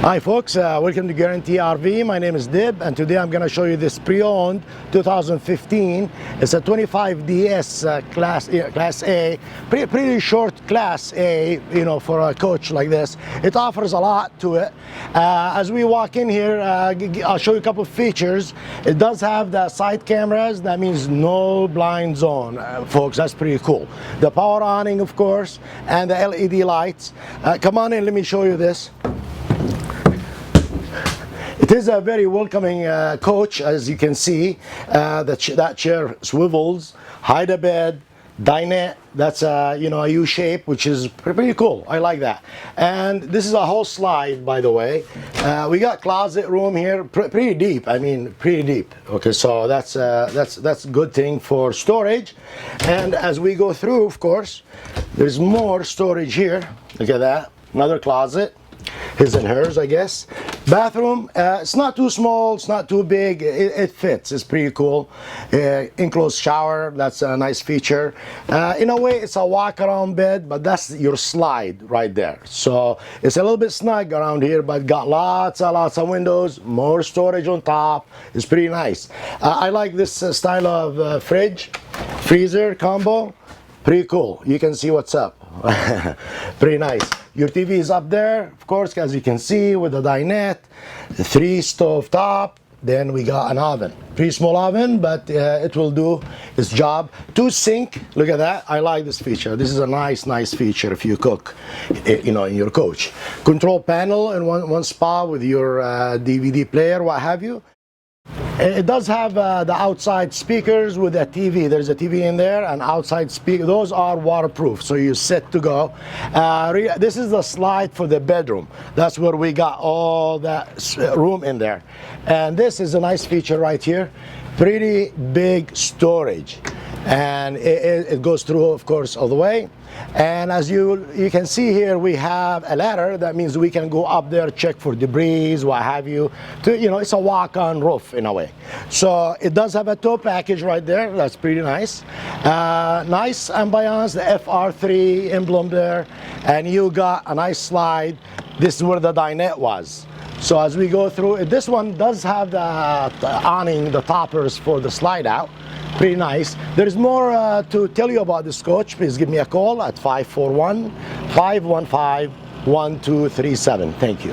Hi folks, welcome to Guaranty RV. My name is Dib, and today I'm going to show you this pre-owned 2015. It's a 25DS Class A, pretty short Class A, you know, for a coach like this. It offers a lot to it. As we walk in here, I'll show you a couple of features. It does have the side cameras. That means no blind zone, folks. That's pretty cool. The power awning, of course, and the LED lights. Come on in, let me show you this. It is a very welcoming coach, as you can see. That chair swivels, hide a bed, dinette. That's a U-shape, which is pretty cool. I like that. And this is a whole slide, by the way. We got closet room here, pretty deep. I mean, pretty deep. Okay, so that's a good thing for storage. And as we go through, of course, there's more storage here. Look at that, another closet. His and hers, I guess. Bathroom, it's not too small, it's not too big, it fits. It's pretty cool. Enclosed shower, that's a nice feature. In a way, it's a walk around bed, but that's your slide right there. So it's a little bit snug around here, but got lots of windows, more storage on top. It's pretty nice. I like this style of fridge, freezer combo. Pretty cool. You can see what's up. Pretty nice. Your TV is up there, of course, as you can see, with the dinette, 3 stove top. Then we got an oven, pretty small oven, but it will do its job. 2 sink. Look at that. I like this feature. This is a nice feature if you cook, in your coach. Control panel in one spot with your DVD player, what have you. It does have the outside speakers with a TV. There's a TV in there, and outside speaker. Those are waterproof, so you're set to go. This is the slide for the bedroom. That's where we got all that room in there. And this is a nice feature right here. Pretty big storage. And it goes through, of course, all the way. And as you can see here, we have a ladder. That means we can go up there, check for debris, what have you. It's a walk-on roof in a way. So it does have a tow package right there. That's pretty nice. Nice ambiance, the FR3 emblem there. And you got a nice slide. This is where the dinette was. So as we go through, this one does have the awning, the toppers for the slide out. Pretty nice. There's more to tell you about this coach. Please give me a call at 541-515-1237. Thank you.